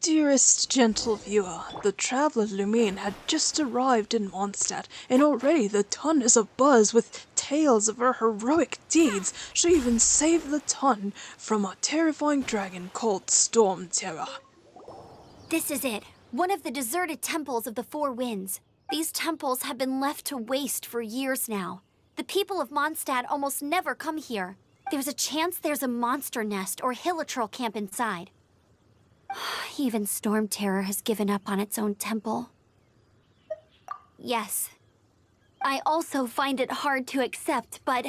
Dearest gentle viewer, the traveler Lumine had just arrived in Mondstadt, and already the ton is abuzz with tales of her heroic deeds. She even saved the ton from a terrifying dragon called Storm Terror. This is it, one of the deserted temples of the Four Winds. These temples have been left to waste for years now. The people of Mondstadt almost never come here. There's a chance there's a monster nest or hilitrol camp inside. Even Storm Terror has given up on its own temple. Yes. I also find it hard to accept, but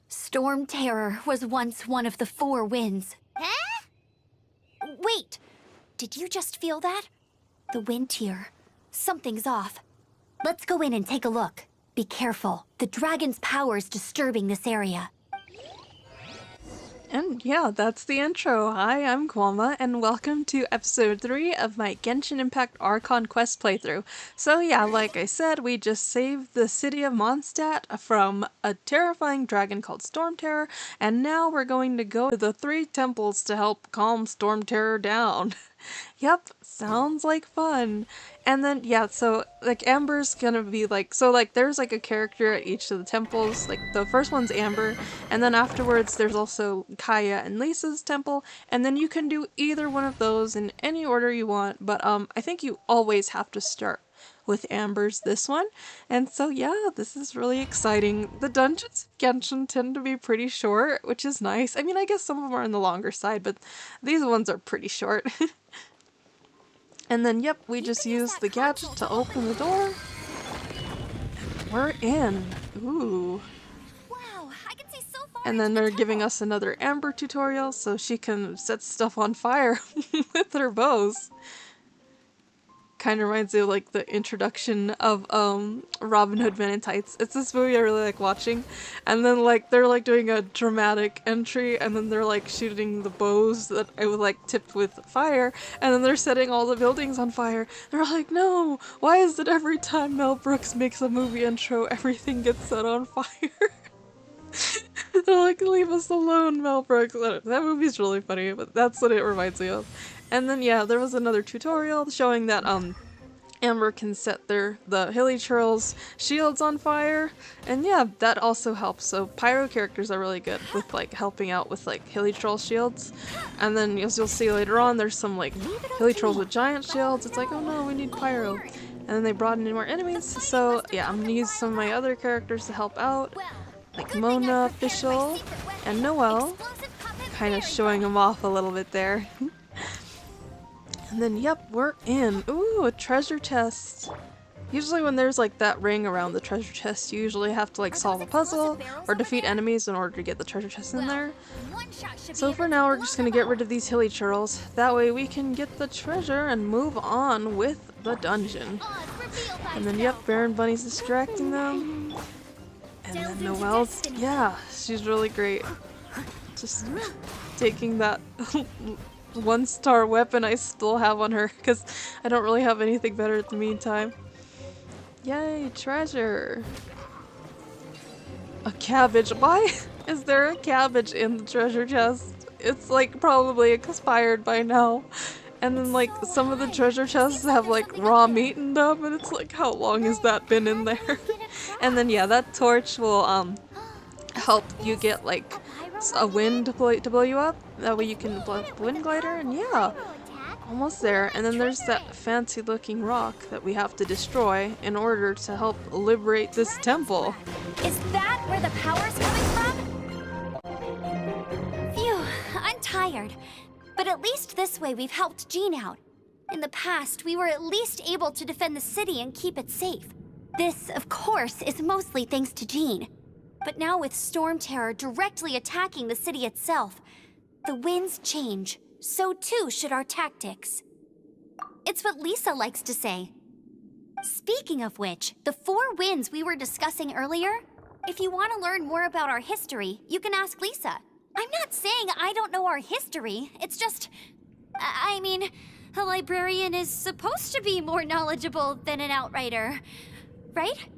Storm Terror was once one of the Four Winds. Huh? Wait! Did you just feel that? The wind here. Something's off. Let's go in and take a look. Be careful. The dragon's power is disturbing this area. And yeah, that's the intro. Hi, I'm Kwama, and welcome to episode 3 of my Genshin Impact Archon Quest playthrough. So yeah, like I said, we just saved the city of Mondstadt from a terrifying dragon called Storm Terror, and now we're going to go to the 3 temples to help calm Storm Terror down. Yep, sounds like fun. And then, yeah, so, like, Amber's gonna be, like, so, like, there's, like, a character at each of the temples. Like, the first one's Amber, and then afterwards there's also Kaeya and Lisa's temple, and then you can do either one of those in any order you want, but, I think you always have to start with Amber's this one. And so, yeah, this is really exciting. The dungeons in Genshin tend to be pretty short, which is nice. I mean, I guess some of them are on the longer side, but these ones are pretty short. And then, yep, we just use the gadget to open the door. We're in. Ooh. Wow, I can see so far. And then they're giving us another Amber tutorial so she can set stuff on fire with her bows. Kind of reminds me of like the introduction of Robin Hood Men in Tights. It's this movie I really like watching, and then like they're like doing a dramatic entry, and then they're like shooting the bows that I was like tipped with fire, and then they're setting all the buildings on fire. They're like, no, why is it every time Mel Brooks makes a movie intro, everything gets set on fire? They're like, leave us alone, Mel Brooks. That movie's really funny, but that's what it reminds me of. And then yeah, there was another tutorial showing that Amber can set the hilichurl's shields on fire, and yeah, that also helps. So pyro characters are really good with like helping out with like hilichurl shields. And then as you'll see later on, there's some like hilichurls with giant shields. It's like, oh no, we need pyro. And then they brought in more enemies. So yeah, I'm gonna use some of my other characters to help out, like Mona, Fischl, and Noelle. Kind of showing them off a little bit there. And then, yep, we're in. Ooh, a treasure chest. Usually when there's like that ring around the treasure chest, you usually have to like solve a puzzle or defeat enemies in order to get the treasure chest in there. So for now, we're just gonna get rid of these hilichurls. That way we can get the treasure and move on with the dungeon. And then, yep, Baron Bunny's distracting them. And then Noelle's, yeah, she's really great. Just taking that 1-star weapon I still have on her, because I don't really have anything better at the meantime. Yay, treasure! A cabbage. Why is there a cabbage in the treasure chest? It's like probably expired by now. And then like some of the treasure chests have like raw meat in them, and it's like, how long has that been in there? And then yeah, that torch will help you get like a wind to blow you up. That way you can blow up the wind glider, and yeah, almost there. And then there's that fancy looking rock that we have to destroy in order to help liberate this temple. Is that where the power's coming from? Phew, I'm tired. But at least this way we've helped Jean out. In the past, we were at least able to defend the city and keep it safe. This, of course, is mostly thanks to Jean. But now with Storm Terror directly attacking the city itself, the winds change. So too should our tactics. It's what Lisa likes to say. Speaking of which, the 4 winds we were discussing earlier, if you want to learn more about our history, you can ask Lisa. I'm not saying I don't know our history, it's just... I mean, a librarian is supposed to be more knowledgeable than an outrider, right?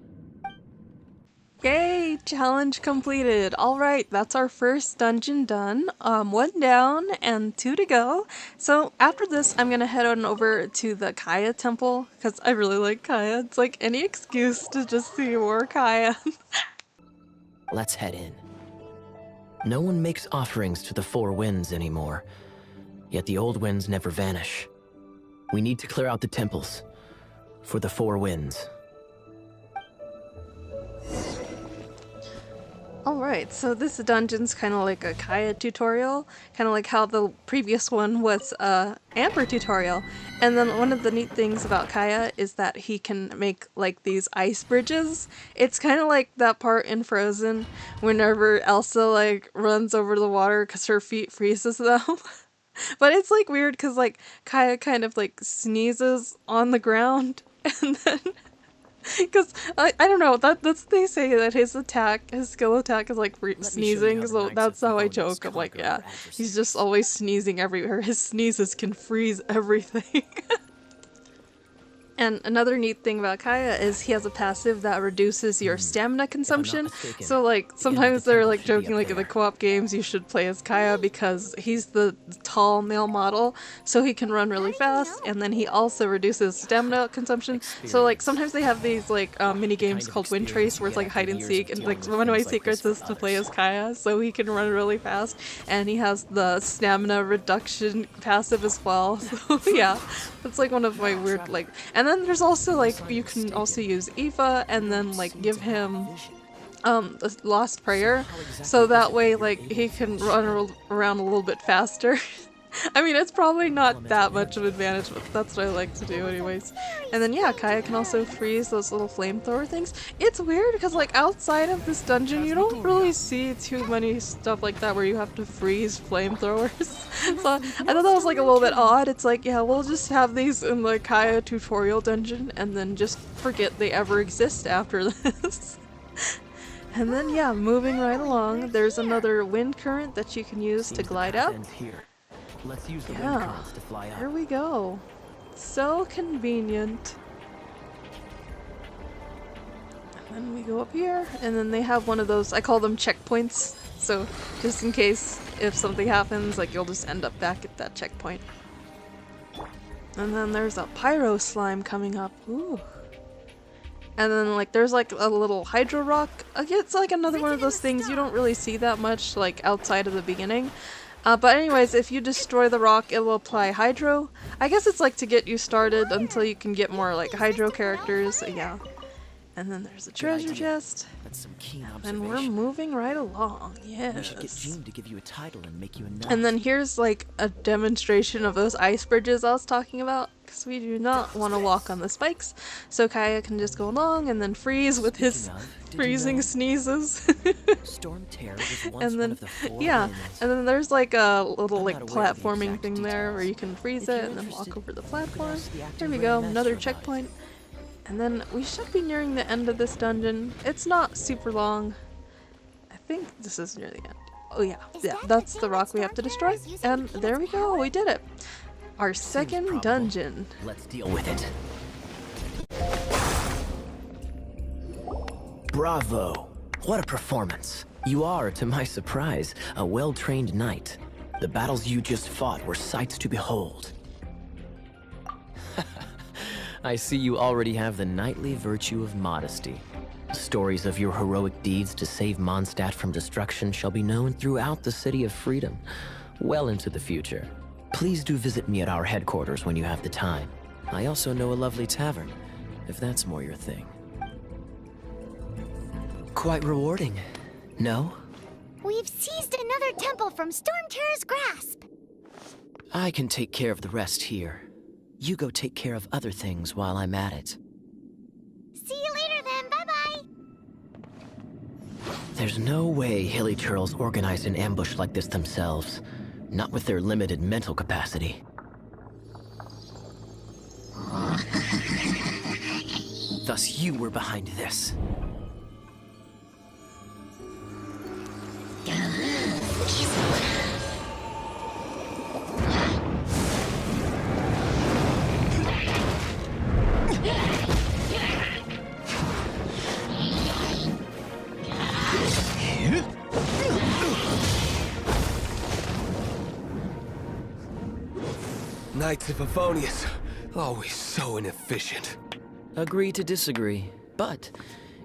Yay! Challenge completed. Alright, that's our first dungeon done. 1 down and 2 to go. So after this, I'm gonna head on over to the Kaeya temple, because I really like Kaeya. It's like any excuse to just see more Kaeya. Let's head in. No one makes offerings to the Four Winds anymore, yet the old winds never vanish. We need to clear out the temples for the Four Winds. Alright, so this dungeon's kind of like a Kaeya tutorial, kind of like how the previous one was a Amber tutorial. And then one of the neat things about Kaeya is that he can make like these ice bridges. It's kind of like that part in Frozen whenever Elsa like runs over the water because her feet freezes them. But it's like weird because like Kaeya kind of like sneezes on the ground and then because I don't know, that's they say that his skill attack is like sneezing, so that's how I joke. I'm like, yeah, he's just always sneezing everywhere. His sneezes can freeze everything. And another neat thing about Kaeya is he has a passive that reduces your stamina consumption. So like sometimes they're like joking like in the co-op games you should play as Kaeya because he's the tall male model, so he can run really fast, and then he also reduces stamina consumption. So like sometimes they have these like mini games called Wind Trace where it's like hide and seek, and like one of my secrets is to play as Kaeya so he can run really fast, and he has the stamina reduction passive as well. So yeah, that's like one of my weird like. And then there's also like you can also use Eva and then like give him the Lost Prayer, so that way like he can run around a little bit faster. I mean, it's probably not that much of an advantage, but that's what I like to do anyways. And then yeah, Kaeya can also freeze those little flamethrower things. It's weird because like outside of this dungeon you don't really see too many stuff like that where you have to freeze flamethrowers. So I thought that was like a little bit odd. It's like, yeah, we'll just have these in the Kaeya tutorial dungeon and then just forget they ever exist after this. And then yeah, moving right along, there's another wind current that you can use to glide up. Let's use the wind Yeah, currents to fly up. here we go. So convenient. And then we go up here, and then they have one of those, I call them checkpoints. So just in case if something happens, like you'll just end up back at that checkpoint. And then there's a pyro slime coming up. Ooh. And then like there's like a little hydro rock. It's like another one of those things you don't really see that much like outside of the beginning. But anyways, if you destroy the rock, it will apply hydro. I guess it's like to get you started until you can get more like hydro characters. Yeah. And then there's a treasure chest. That's some keen And we're observation. moving right along. Yes. We should get Jean to give you a title and make you a knight. And then here's like a demonstration of those ice bridges I was talking about, because we do not want to walk on the spikes. So Kaeya can just go along and then freeze with his Speaking of, did you freezing know sneezes. Storm Terror was once And one then of the four yeah, winds. and then there's like a little I'm like not aware of the platforming exact thing there where details. you can freeze If it you're and then walk interested, over the you can platform. ask the active There we go, Grand another Master about it. checkpoint. And then we should be nearing the end of this dungeon. It's not super long. I think this is near the end. Oh yeah, yeah, that's the rock we have to destroy. And there we go, we did it. Our second probable. dungeon. Let's deal with it. Bravo! What a performance. You are, to my surprise, a well-trained knight. The battles you just fought were sights to behold. I see you already have the knightly virtue of modesty. Stories of your heroic deeds to save Mondstadt from destruction shall be known throughout the City of Freedom, well into the future. Please do visit me at our headquarters when you have the time. I also know a lovely tavern, if that's more your thing. Quite rewarding, no? We've seized another temple from Storm Terror's grasp. I can take care of the rest here. You go take care of other things while I'm at it. See you later then, bye-bye. There's no way Hilly Turtles organized an ambush like this themselves. Not with their limited mental capacity. Thus you were behind this. Knights of Favonius, always so inefficient. Agree to disagree, but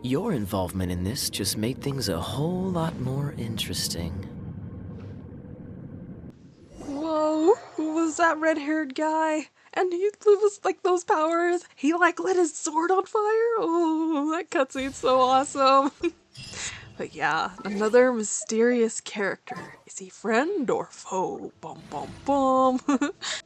your involvement in this just made things a whole lot more interesting. Whoa, who was that red-haired guy? And he was like those powers. He like lit his sword on fire. Oh, that cutscene's so awesome. But yeah, another mysterious character. Is he friend or foe? Bum bum bum.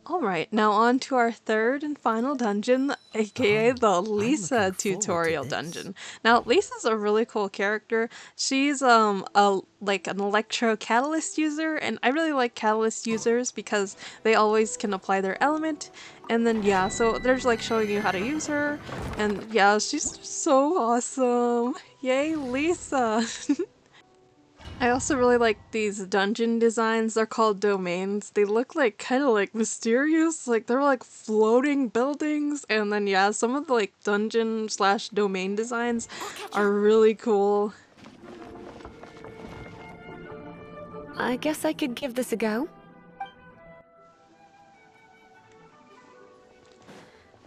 Alright, now on to our third and final dungeon, aka the Lisa tutorial dungeon. Now, Lisa's a really cool character. She's like an electro catalyst user, and I really like catalyst users because they always can apply their element. And then yeah, so they're just like showing you how to use her, and yeah, she's so awesome. Yay, Lisa! I also really like these dungeon designs. They're called domains. They look like kind of like mysterious, like they're like floating buildings. And then yeah, some of the like dungeon slash domain designs are really cool. I guess I could give this a go.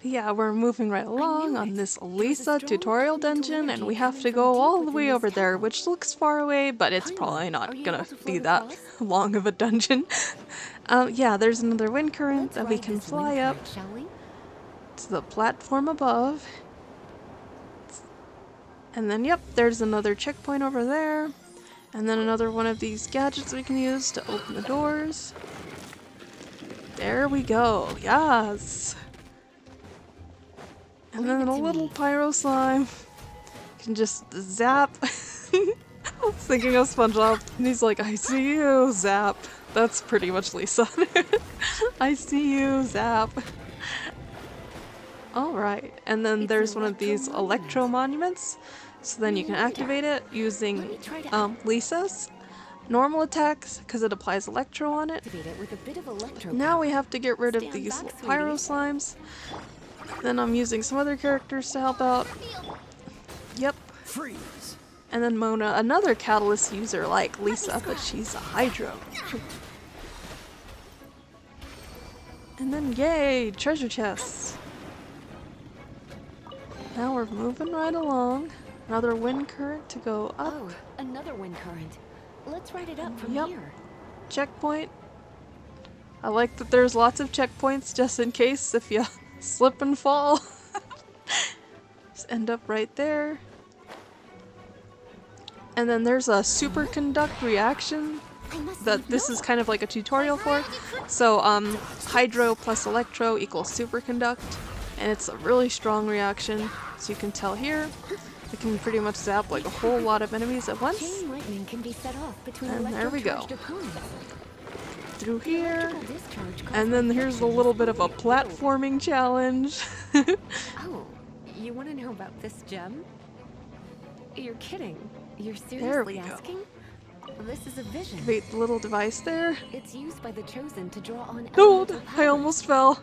Yeah, we're moving right along on this Lisa tutorial dungeon, and we have to go all the way over there, which looks far away, but it's probably not gonna be that long of a dungeon. Yeah, there's another wind current that we can fly up to the platform above. And then, yep, there's another checkpoint over there. And then another one of these gadgets we can use to open the doors. There we go, yes! And then a little pyro slime can just zap. I was thinking of SpongeBob, and he's like, I see you, zap. That's pretty much Lisa. I see you, zap. Alright, and then there's one of these electro monuments. So then you can activate it using Lisa's normal attacks, because it applies electro on it. Now we have to get rid of these pyro slimes. Then I'm using some other characters to help out. Yep. Freeze. And then Mona, another catalyst user like Lisa, but she's a Hydro. And then yay, treasure chests. Now we're moving right along. Another wind current to go up. Oh, another wind current. Let's ride it up from Yep. here. Checkpoint. I like that there's lots of checkpoints just in case if you slip and fall. Just end up right there. And then there's a superconduct reaction that this is kind of like a tutorial for. So hydro plus electro equals superconduct, and it's a really strong reaction. So you can tell here, it can pretty much zap like a whole lot of enemies at once. Chain lightning can be set off between And there we go. electro-charged opponents. Through here. Electrical discharge causes And then here's a little bit of a platforming challenge. Oh, you want to know about this gem? You're kidding. You're There we seriously go. asking? This is a vision. Wait, the little device there. It's used by the chosen to draw on Gold! elemental I powers. almost fell.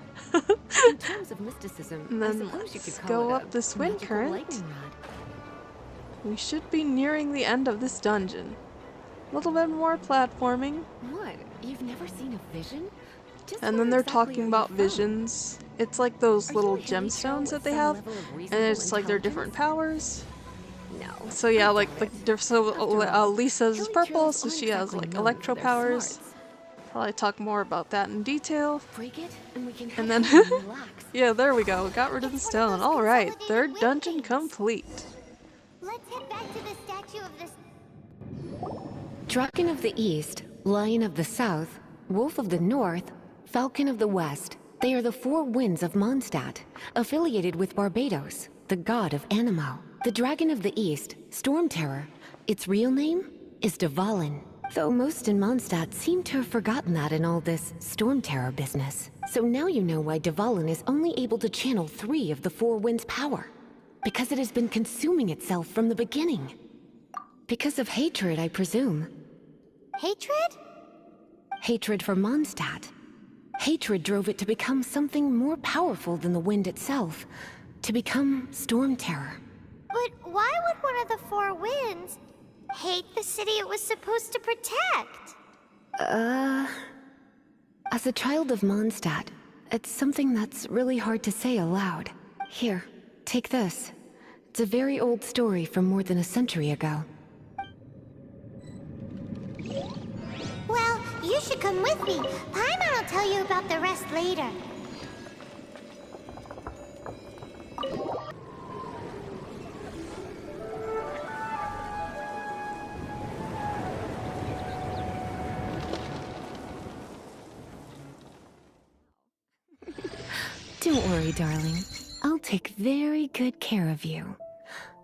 In terms of mysticism, And I then suppose you let's could go call it up a this wind magical current. lightning rod. We should be nearing the end of this dungeon. A little bit more platforming. What? You've never seen a vision? Just And where then they're exactly talking are you about from? visions. It's like those Are little you a hippie gemstones with that they some have. level of And reasonable it's like they're different powers. No. So yeah, I like doubt it. so After all, Lisa's is Hilly purple, trolls so aren't she has exactly like known electro for their powers. smarts. Probably talk more about that in detail. Break it, and we can And head then home and relax. yeah, there we go. Got rid of the It's one of stone. those All right, consolidated third wind dungeon things. complete. Let's head back to the statue of this. Dragon of the East, Lion of the South, Wolf of the North, Falcon of the West. They are the four winds of Mondstadt, affiliated with Barbados, the god of Anemo. The Dragon of the East, Storm Terror, its real name is Dvalin. Though most in Mondstadt seem to have forgotten that in all this Storm Terror business. So now you know why Dvalin is only able to channel 3 of the four winds' power. Because it has been consuming itself from the beginning. Because of hatred, I presume. Hatred? Hatred for Mondstadt. Hatred drove it to become something more powerful than the wind itself. To become Storm Terror. But why would one of the four winds hate the city it was supposed to protect? As a child of Mondstadt, It's something that's really hard to say aloud. Here, take this. It's a very old story from more than a century ago. Well, you should come with me. Paimon will tell you about the rest later. Don't worry, darling. I'll take very good care of you.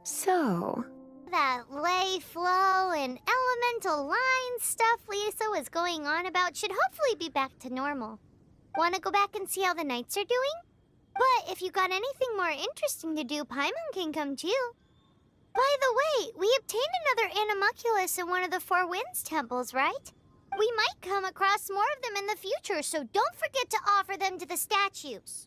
So, That lay flow and elemental line stuff Lisa was going on about should hopefully be back to normal. Want to go back and see how the knights are doing? But if you got anything more interesting to do, Paimon can come too. By the way, we obtained another Animalculus in one of the Four Winds temples, right? We might come across more of them in the future, so don't forget to offer them to the statues.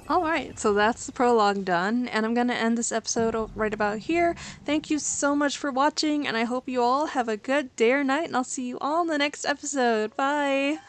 Alright, so that's the prologue done, and I'm going to end this episode right about here. Thank you so much for watching, and I hope you all have a good day or night, and I'll see you all in the next episode. Bye!